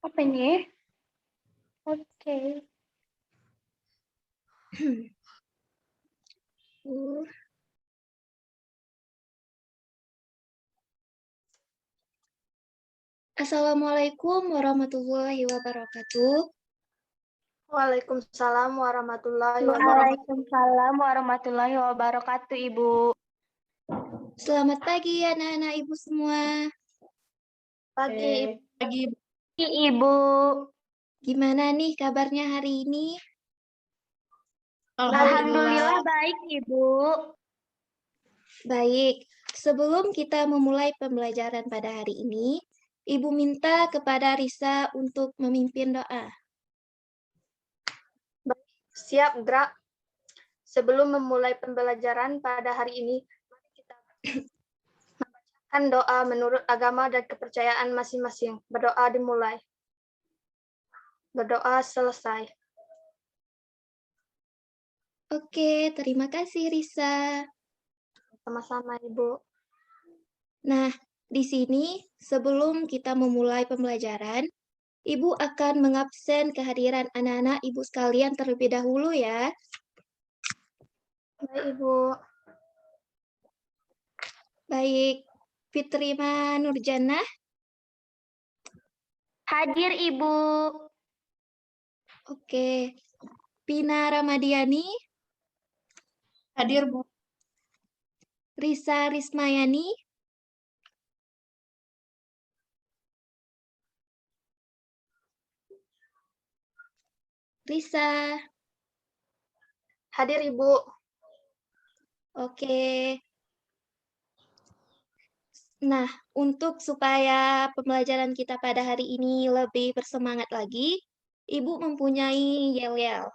Apa ini? Oke. Assalamualaikum warahmatullahi wabarakatuh. Waalaikumsalam warahmatullahi wabarakatuh. Waalaikumsalam warahmatullahi wabarakatuh, Ibu. Selamat pagi anak-anak Ibu semua. Pagi. Ibu. Gimana nih kabarnya hari ini? Alhamdulillah baik, Ibu. Baik, sebelum kita memulai pembelajaran pada hari ini, Ibu minta kepada Risa untuk memimpin doa. Siap, Dra. Sebelum memulai pembelajaran pada hari ini, mari kita membacakan doa menurut agama dan kepercayaan masing-masing. Berdoa dimulai. Berdoa selesai. Oke, terima kasih Risa. Sama-sama, Ibu. Nah, di sini sebelum kita memulai pembelajaran, Ibu akan mengabsen kehadiran anak-anak Ibu sekalian terlebih dahulu ya. Baik, Ibu. Baik, Fitrima Nurjannah. Hadir, Ibu. Oke. Pina Ramadiani. Hadir, Bu. Risa Rismayani. Risa. Hadir, Ibu. Oke. Nah, untuk supaya pembelajaran kita pada hari ini lebih bersemangat lagi, Ibu mempunyai yel-yel.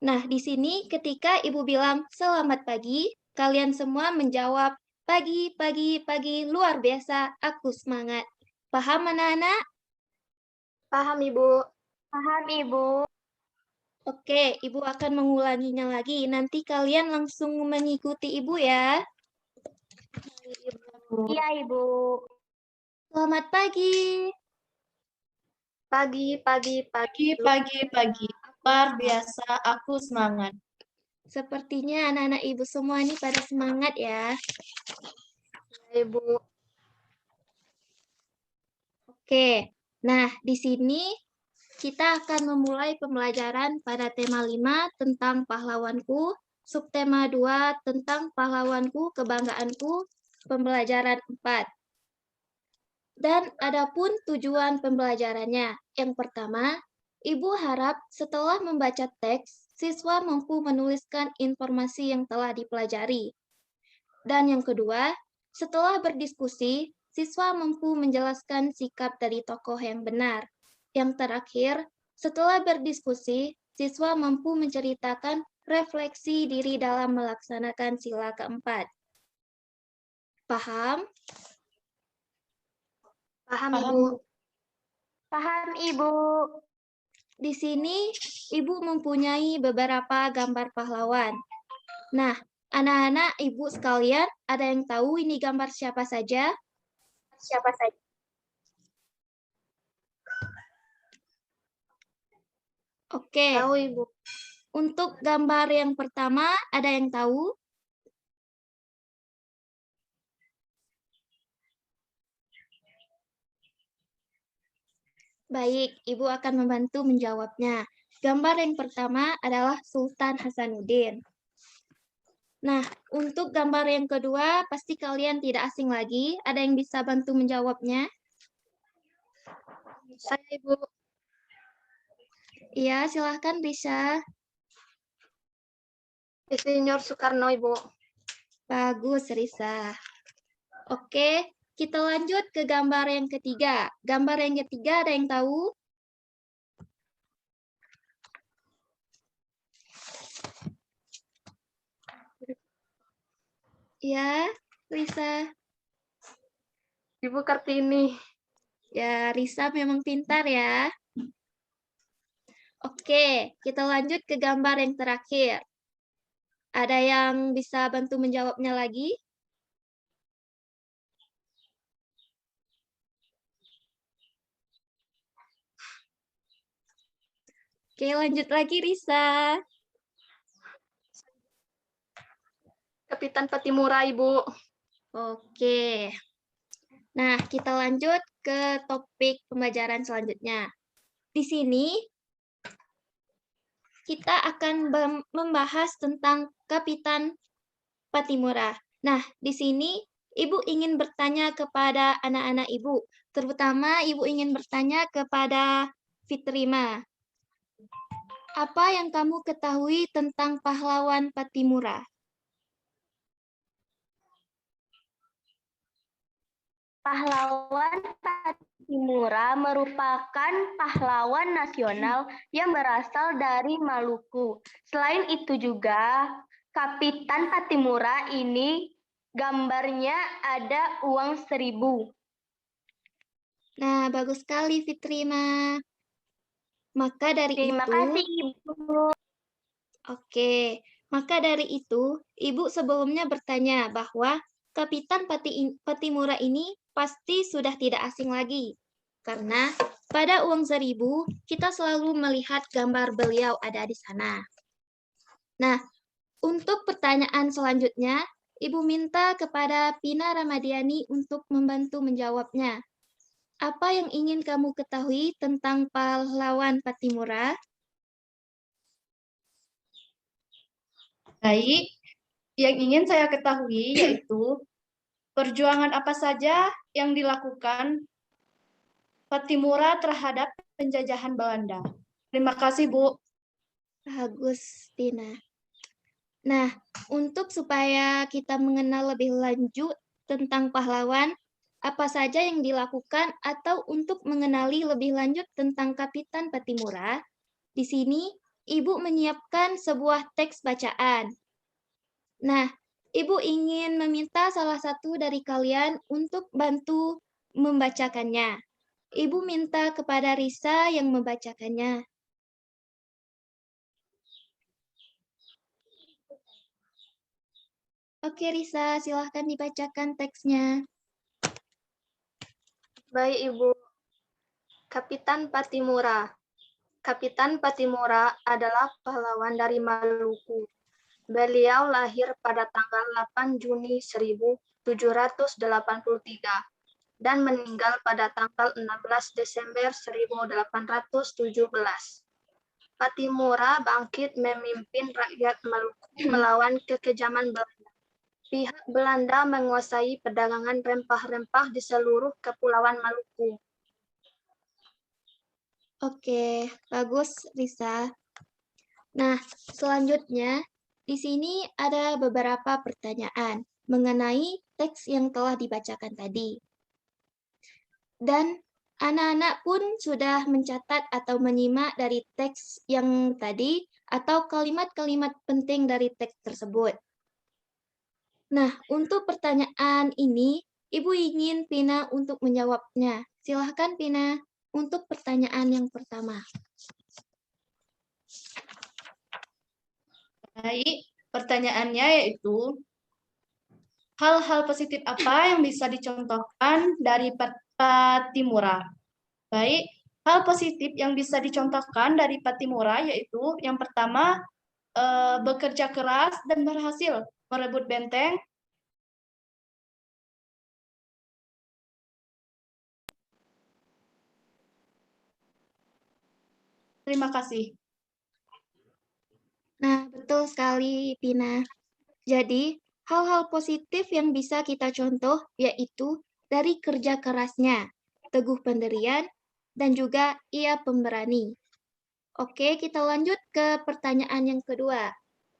Nah, di sini ketika Ibu bilang selamat pagi, kalian semua menjawab pagi, pagi, pagi, luar biasa, aku semangat. Paham anak-anak? Paham, Ibu. Paham, Ibu. Oke, Ibu akan mengulanginya lagi. Nanti kalian langsung mengikuti Ibu ya. Iya, Ibu. Selamat pagi. Pagi, pagi, pagi. Pagi. Luar biasa, aku semangat. Sepertinya anak-anak Ibu semua ini pada semangat ya. Ya, Ibu. Oke, nah di sini kita akan memulai pembelajaran pada tema 5 tentang pahlawanku, subtema 2 tentang pahlawanku, kebanggaanku, pembelajaran 4. Dan adapun tujuan pembelajarannya. Yang pertama, Ibu harap setelah membaca teks, siswa mampu menuliskan informasi yang telah dipelajari. Dan yang kedua, setelah berdiskusi, siswa mampu menjelaskan sikap dari tokoh yang benar. Yang terakhir, setelah berdiskusi, siswa mampu menceritakan refleksi diri dalam melaksanakan sila keempat. Paham? Paham, Ibu. Paham, Ibu. Di sini, Ibu mempunyai beberapa gambar pahlawan. Nah, anak-anak Ibu sekalian, ada yang tahu ini gambar siapa saja? Siapa saja? Oke. Tahu, Ibu. Untuk gambar yang pertama, ada yang tahu? Baik, Ibu akan membantu menjawabnya. Gambar yang pertama adalah Sultan Hasanuddin. Nah, untuk gambar yang kedua, pasti kalian tidak asing lagi. Ada yang bisa bantu menjawabnya? Saya, Ibu. Iya, silahkan bisa. Insinyur Soekarno, Ibu. Bagus, Risa. Oke, kita lanjut ke gambar yang ketiga. Gambar yang ketiga ada yang tahu? Ya, Risa. Ibu Kartini. Ya, Risa memang pintar ya. Oke, kita lanjut ke gambar yang terakhir. Ada yang bisa bantu menjawabnya lagi? Oke, lanjut lagi Risa. Kapitan Patimura, Ibu. Oke. Nah, kita lanjut ke topik pembelajaran selanjutnya. Di sini kita akan membahas tentang Kapitan Patimura. Nah, di sini Ibu ingin bertanya kepada anak-anak Ibu, terutama Ibu ingin bertanya kepada Fitrima. Apa yang kamu ketahui tentang pahlawan Patimura? Pahlawan Patimura merupakan pahlawan nasional yang berasal dari Maluku. Selain itu juga, Kapitan Patimura ini gambarnya ada uang 1000. Nah, bagus sekali Fitrima. Maka dari Terima itu, kasih, Ibu. Oke, maka dari itu, Ibu sebelumnya bertanya bahwa Kapitan Patimura ini pasti sudah tidak asing lagi. Karena pada uang 1000, kita selalu melihat gambar beliau ada di sana. Nah, untuk pertanyaan selanjutnya, Ibu minta kepada Pina Ramadiani untuk membantu menjawabnya. Apa yang ingin kamu ketahui tentang pahlawan Patimura? Baik, yang ingin saya ketahui yaitu perjuangan apa saja yang dilakukan Patimura terhadap penjajahan Belanda. Terima kasih, Bu. Bagus, Tina. Nah, untuk supaya kita mengenal lebih lanjut tentang pahlawan, apa saja yang dilakukan atau untuk mengenali lebih lanjut tentang Kapitan Patimura, di sini Ibu menyiapkan sebuah teks bacaan. Nah, Ibu ingin meminta salah satu dari kalian untuk bantu membacakannya. Ibu minta kepada Risa yang membacakannya. Oke, Risa, silahkan dibacakan teksnya. Baik, Ibu. Kapitan Patimura. Kapitan Patimura adalah pahlawan dari Maluku. Beliau lahir pada tanggal 8 Juni 1783 dan meninggal pada tanggal 16 Desember 1817. Patimura bangkit memimpin rakyat Maluku melawan kekejaman Belanda. Pihak Belanda menguasai perdagangan rempah-rempah di seluruh kepulauan Maluku. Oke, bagus, Risa. Nah, selanjutnya, di sini ada beberapa pertanyaan mengenai teks yang telah dibacakan tadi. Dan anak-anak pun sudah mencatat atau menyimak dari teks yang tadi atau kalimat-kalimat penting dari teks tersebut. Nah, untuk pertanyaan ini, Ibu ingin Pina untuk menjawabnya. Silahkan Pina untuk pertanyaan yang pertama. Baik, pertanyaannya yaitu hal-hal positif apa yang bisa dicontohkan dari Patimura? Baik, hal positif yang bisa dicontohkan dari Patimura yaitu yang pertama bekerja keras dan berhasil merebut benteng. Terima kasih. Nah, betul sekali, Pina. Jadi, hal-hal positif yang bisa kita contoh yaitu dari kerja kerasnya, teguh pendirian, dan juga ia pemberani. Oke, kita lanjut ke pertanyaan yang kedua.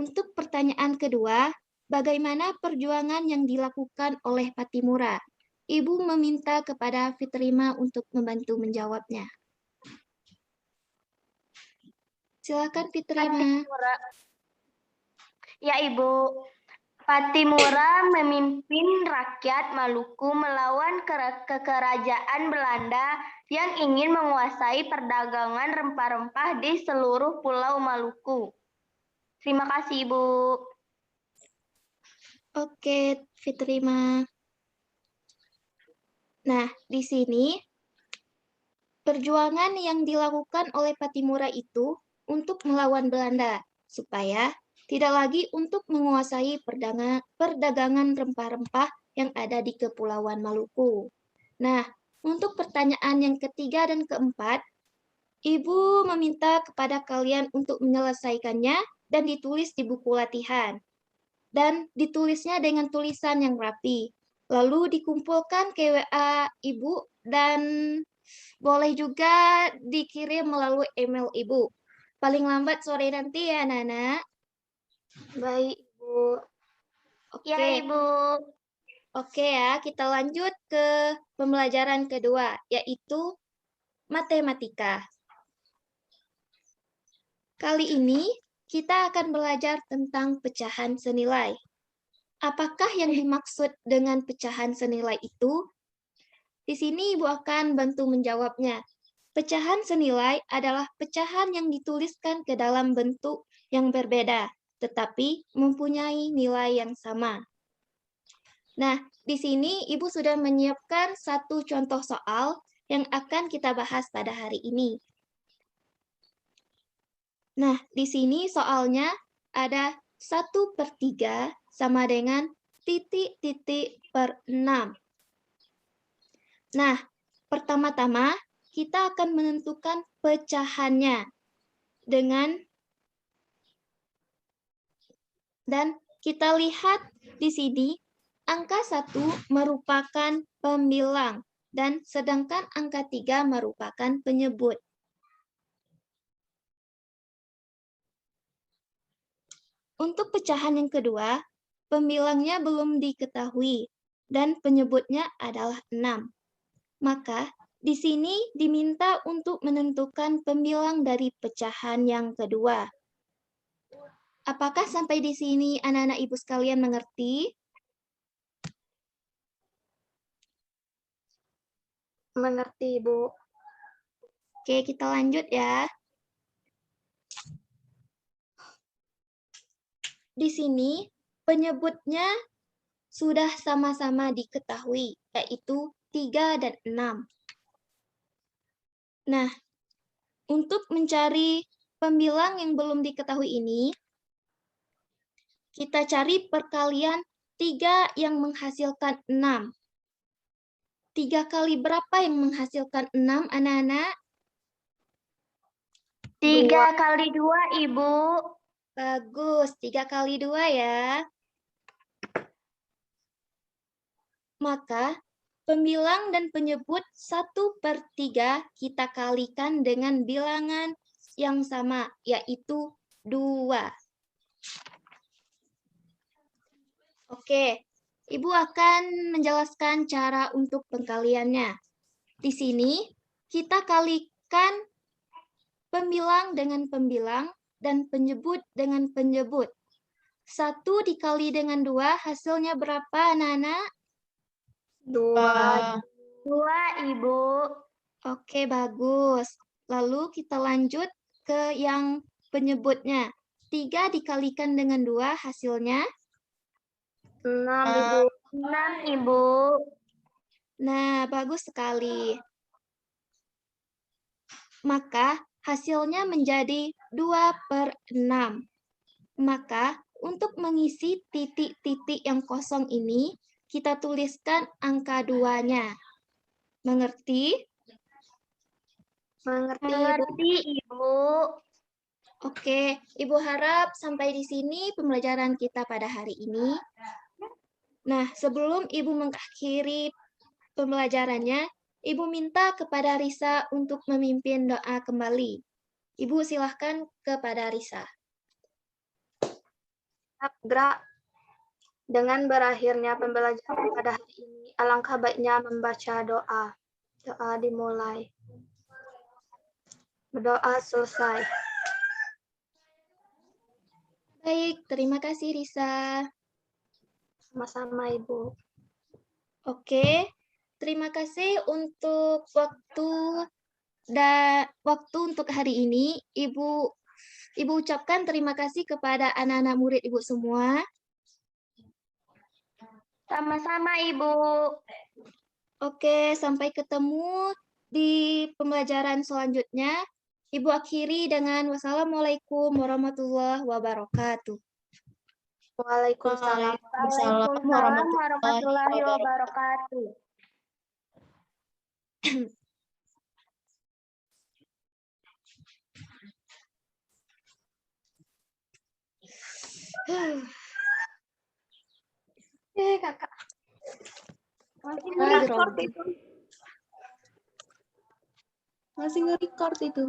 Untuk pertanyaan kedua, bagaimana perjuangan yang dilakukan oleh Patimura? Ibu meminta kepada Fitrima untuk membantu menjawabnya. Silakan Fitrima. Patimura. Ya, Ibu. Patimura memimpin rakyat Maluku melawan kekerajaan Belanda yang ingin menguasai perdagangan rempah-rempah di seluruh pulau Maluku. Terima kasih, Ibu. Oke, Fitrima. Nah, di sini perjuangan yang dilakukan oleh Patimura itu untuk melawan Belanda, supaya tidak lagi untuk menguasai perdagangan rempah-rempah yang ada di Kepulauan Maluku. Nah, untuk pertanyaan yang ketiga dan keempat, Ibu meminta kepada kalian untuk menyelesaikannya dan ditulis di buku latihan. Dan ditulisnya dengan tulisan yang rapi. Lalu dikumpulkan ke WA Ibu dan boleh juga dikirim melalui email Ibu. Paling lambat sore nanti ya, Nana. Baik, Ibu. Ya, Oke. Ibu. Oke ya, kita lanjut ke pembelajaran kedua, yaitu matematika. Kali ini kita akan belajar tentang pecahan senilai. Apakah yang dimaksud dengan pecahan senilai itu? Di sini Ibu akan bantu menjawabnya. Pecahan senilai adalah pecahan yang dituliskan ke dalam bentuk yang berbeda, tetapi mempunyai nilai yang sama. Nah, di sini Ibu sudah menyiapkan satu contoh soal yang akan kita bahas pada hari ini. Nah, di sini soalnya ada 1/3 sama dengan titik-titik per 6. Nah, pertama-tama kita akan menentukan pecahannya dan kita lihat di sini angka 1 merupakan pembilang dan sedangkan angka 3 merupakan penyebut. Untuk pecahan yang kedua, pembilangnya belum diketahui dan penyebutnya adalah 6. Maka di sini diminta untuk menentukan pembilang dari pecahan yang kedua. Apakah sampai di sini anak-anak Ibu sekalian mengerti? Mengerti, Ibu. Oke, kita lanjut ya. Di sini penyebutnya sudah sama-sama diketahui, yaitu 3 dan 6. Nah, untuk mencari pembilang yang belum diketahui ini, kita cari perkalian 3 yang menghasilkan 6. 3 kali berapa yang menghasilkan 6, anak-anak? 3 kali 2, Ibu. Bagus, 3 kali 2 ya. Maka, pembilang dan penyebut 1/3 kita kalikan dengan bilangan yang sama, yaitu 2. Oke, Ibu akan menjelaskan cara untuk pengkaliannya. Di sini, kita kalikan pembilang dengan pembilang dan penyebut dengan penyebut. 1 dikali dengan 2, hasilnya berapa, anak-anak? 2. 2, Ibu. Oke, bagus. Lalu kita lanjut ke yang penyebutnya. 3 dikalikan dengan 2, hasilnya? 6, Ibu. 6, Ibu. Nah, bagus sekali. Maka hasilnya menjadi 2/6. Maka untuk mengisi titik-titik yang kosong ini, kita tuliskan angka 2-nya. Mengerti? Mengerti, Ibu. Mengerti, Ibu. Oke, Ibu harap sampai di sini pembelajaran kita pada hari ini. Nah, sebelum Ibu mengakhiri pembelajarannya, Ibu minta kepada Risa untuk memimpin doa kembali. Ibu silahkan kepada Risa. Gra, dengan berakhirnya pembelajaran pada hari ini, alangkah baiknya membaca doa. Doa dimulai. Berdoa selesai. Baik, terima kasih Risa. Sama-sama, Ibu. Oke, terima kasih untuk waktu untuk hari ini. Ibu ucapkan terima kasih kepada anak-anak murid Ibu semua. Sama-sama, Ibu. Oke, sampai ketemu di pembelajaran selanjutnya. Ibu akhiri dengan wassalamualaikum warahmatullahi wabarakatuh. Waalaikumsalam. Waalaikumsalam warahmatullahi wabarakatuh. Kakak. Masih Astagfirullah. Masih nge-record itu.